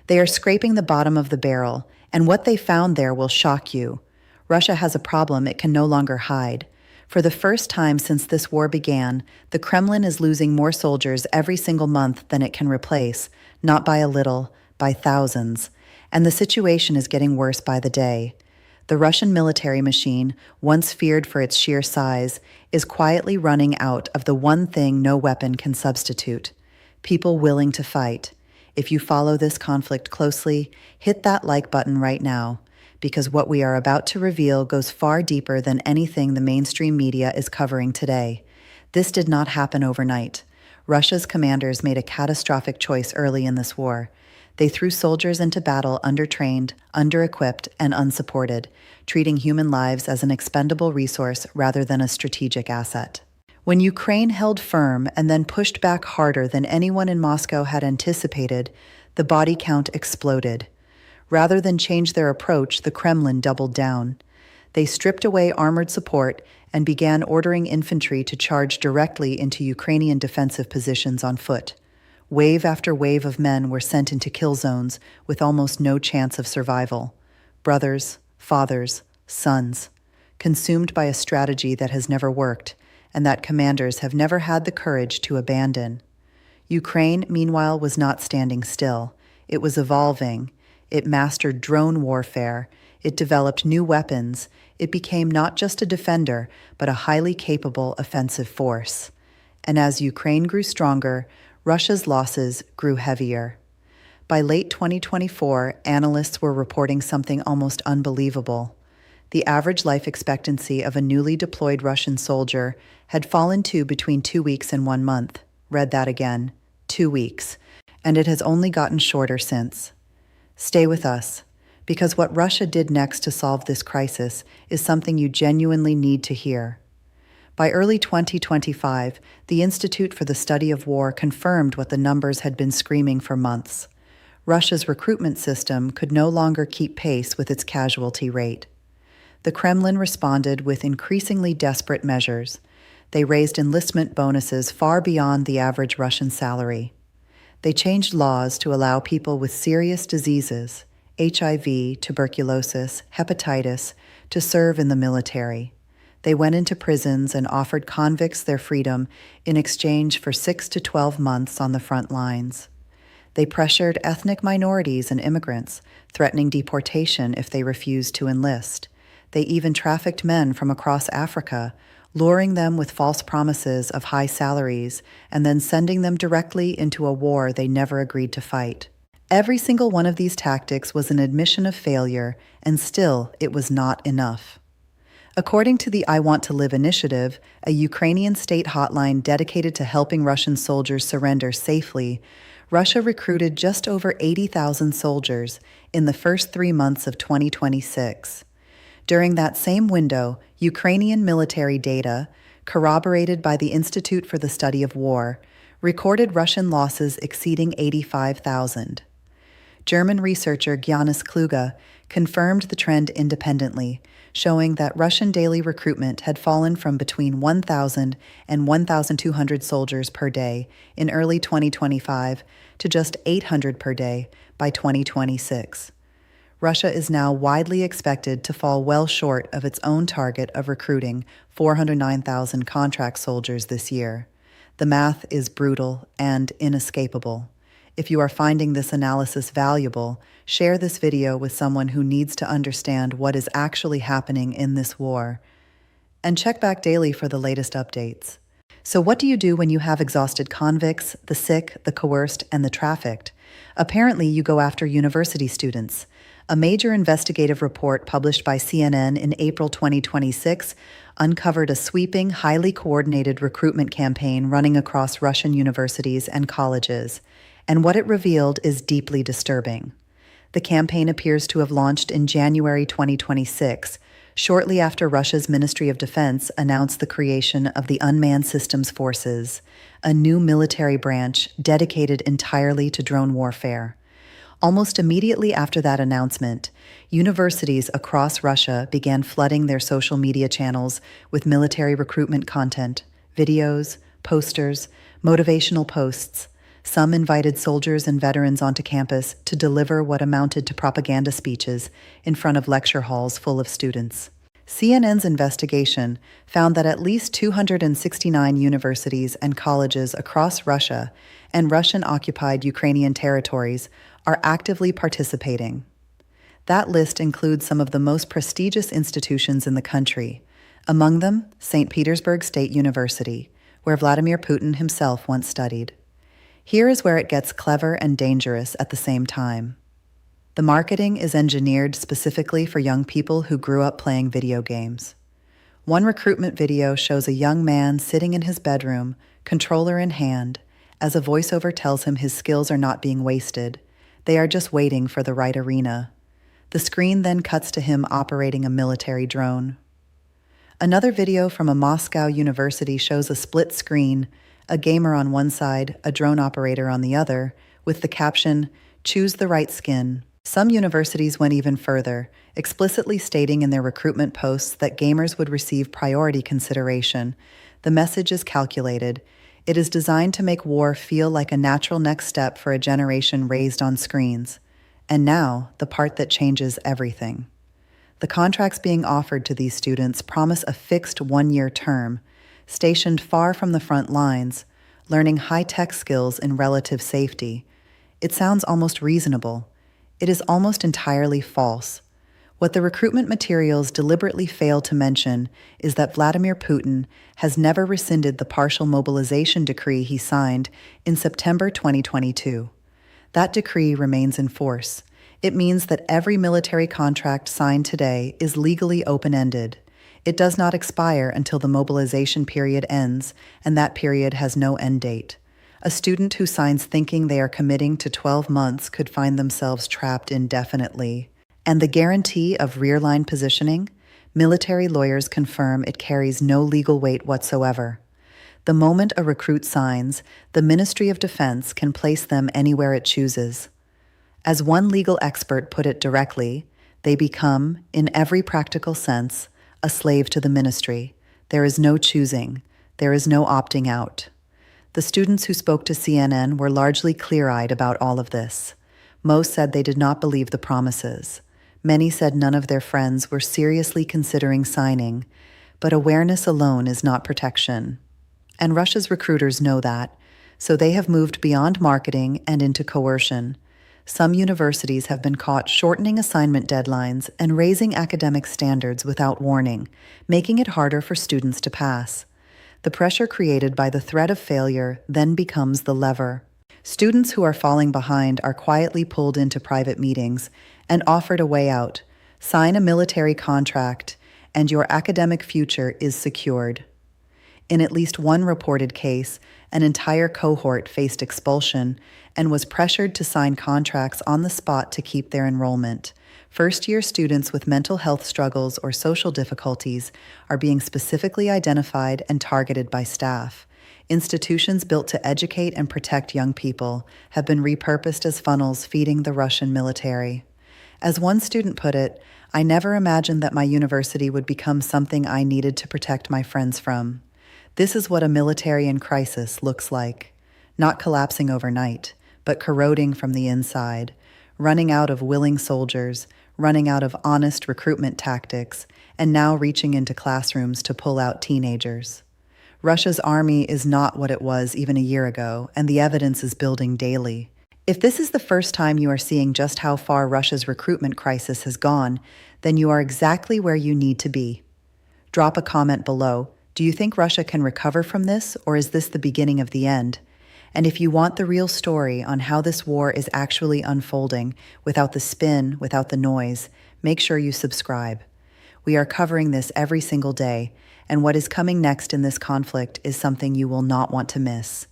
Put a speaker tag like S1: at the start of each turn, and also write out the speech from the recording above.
S1: They are scraping the bottom of the barrel, and what they found there will shock you. Russia has a problem it can no longer hide. For the first time since this war began, the Kremlin is losing more soldiers every single month than it can replace, not by a little, by thousands. And the situation is getting worse by the day. The Russian military machine, once feared for its sheer size, is quietly running out of the one thing no weapon can substitute: people willing to fight. If you follow this conflict closely, hit that like button right now, because what we are about to reveal goes far deeper than anything the mainstream media is covering today. This did not happen overnight. Russia's commanders made a catastrophic choice early in this war. They threw soldiers into battle undertrained, under-equipped, and unsupported, treating human lives as an expendable resource rather than a strategic asset. When Ukraine held firm and then pushed back harder than anyone in Moscow had anticipated, the body count exploded. Rather than change their approach, the Kremlin doubled down. They stripped away armored support and began ordering infantry to charge directly into Ukrainian defensive positions on foot. Wave after wave of men were sent into kill zones with almost no chance of survival. Brothers, fathers, sons, consumed by a strategy that has never worked and that commanders have never had the courage to abandon. Ukraine, meanwhile, was not standing still. It was evolving. It mastered drone warfare. It developed new weapons. It became not just a defender, but a highly capable offensive force. And as Ukraine grew stronger, Russia's losses grew heavier. By late 2024, analysts were reporting something almost unbelievable. The average life expectancy of a newly deployed Russian soldier had fallen to between 2 weeks and 1 month. Read that again, 2 weeks. And it has only gotten shorter since. Stay with us, because what Russia did next to solve this crisis is something you genuinely need to hear. By early 2025, the Institute for the Study of War confirmed what the numbers had been screaming for months. Russia's recruitment system could no longer keep pace with its casualty rate. The Kremlin responded with increasingly desperate measures. They raised enlistment bonuses far beyond the average Russian salary. They changed laws to allow people with serious diseases, HIV, tuberculosis, hepatitis, to serve in the military. They went into prisons and offered convicts their freedom in exchange for 6 to 12 months on the front lines. They pressured ethnic minorities and immigrants, threatening deportation if they refused to enlist. They even trafficked men from across Africa, luring them with false promises of high salaries and then sending them directly into a war they never agreed to fight. Every single one of these tactics was an admission of failure, and still it was not enough. According to the I Want to Live initiative, a Ukrainian state hotline dedicated to helping Russian soldiers surrender safely, Russia recruited just over 80,000 soldiers in the first 3 months of 2026. During that same window, Ukrainian military data, corroborated by the Institute for the Study of War, recorded Russian losses exceeding 85,000. German researcher Giannis Kluga confirmed the trend independently, showing that Russian daily recruitment had fallen from between 1,000 and 1,200 soldiers per day in early 2025 to just 800 per day by 2026. Russia is now widely expected to fall well short of its own target of recruiting 409,000 contract soldiers this year. The math is brutal and inescapable. If you are finding this analysis valuable, share this video with someone who needs to understand what is actually happening in this war. And check back daily for the latest updates. So what do you do when you have exhausted convicts, the sick, the coerced, and the trafficked? Apparently, you go after university students. A major investigative report published by CNN in April 2026 uncovered a sweeping, highly coordinated recruitment campaign running across Russian universities and colleges. And what it revealed is deeply disturbing. The campaign appears to have launched in January 2026, shortly after Russia's Ministry of Defense announced the creation of the Unmanned Systems Forces, a new military branch dedicated entirely to drone warfare. Almost immediately after that announcement, universities across Russia began flooding their social media channels with military recruitment content, videos, posters, motivational posts. Some invited soldiers and veterans onto campus to deliver what amounted to propaganda speeches in front of lecture halls full of students. CNN's investigation found that at least 269 universities and colleges across Russia and Russian-occupied Ukrainian territories are actively participating. That list includes some of the most prestigious institutions in the country, among them St. Petersburg State University, where Vladimir Putin himself once studied. Here is where it gets clever and dangerous at the same time. The marketing is engineered specifically for young people who grew up playing video games. One recruitment video shows a young man sitting in his bedroom, controller in hand, as a voiceover tells him his skills are not being wasted. They are just waiting for the right arena. The screen then cuts to him operating a military drone. Another video from a Moscow university shows a split screen, a gamer on one side, a drone operator on the other, with the caption, "Choose the right skin." Some universities went even further, explicitly stating in their recruitment posts that gamers would receive priority consideration. The message is calculated. It is designed to make war feel like a natural next step for a generation raised on screens. And now, the part that changes everything. The contracts being offered to these students promise a fixed one-year term, stationed far from the front lines, learning high-tech skills in relative safety. It sounds almost reasonable. It is almost entirely false. What the recruitment materials deliberately fail to mention is that Vladimir Putin has never rescinded the partial mobilization decree he signed in September 2022. That decree remains in force. It means that every military contract signed today is legally open-ended. It does not expire until the mobilization period ends, and that period has no end date. A student who signs thinking they are committing to 12 months could find themselves trapped indefinitely. And the guarantee of rear-line positioning? Military lawyers confirm it carries no legal weight whatsoever. The moment a recruit signs, the Ministry of Defense can place them anywhere it chooses. As one legal expert put it directly, they become, in every practical sense, a slave to the ministry. There is no choosing. There is no opting out. The students who spoke to CNN were largely clear-eyed about all of this. Most said they did not believe the promises. Many said none of their friends were seriously considering signing, but awareness alone is not protection. And Russia's recruiters know that, so they have moved beyond marketing and into coercion. Some universities have been caught shortening assignment deadlines and raising academic standards without warning, making it harder for students to pass. The pressure created by the threat of failure then becomes the lever. Students who are falling behind are quietly pulled into private meetings and offered a way out. Sign a military contract, and your academic future is secured. In at least one reported case, an entire cohort faced expulsion and was pressured to sign contracts on the spot to keep their enrollment. First-year students with mental health struggles or social difficulties are being specifically identified and targeted by staff. Institutions built to educate and protect young people have been repurposed as funnels feeding the Russian military. As one student put it, "I never imagined that my university would become something I needed to protect my friends from." This is what a military in crisis looks like. Not collapsing overnight, but corroding from the inside, running out of willing soldiers, running out of honest recruitment tactics, and now reaching into classrooms to pull out teenagers. Russia's army is not what it was even a year ago, and the evidence is building daily. If this is the first time you are seeing just how far Russia's recruitment crisis has gone, then you are exactly where you need to be. Drop a comment below. Do you think Russia can recover from this, or is this the beginning of the end? And if you want the real story on how this war is actually unfolding, without the spin, without the noise, make sure you subscribe. We are covering this every single day, and what is coming next in this conflict is something you will not want to miss.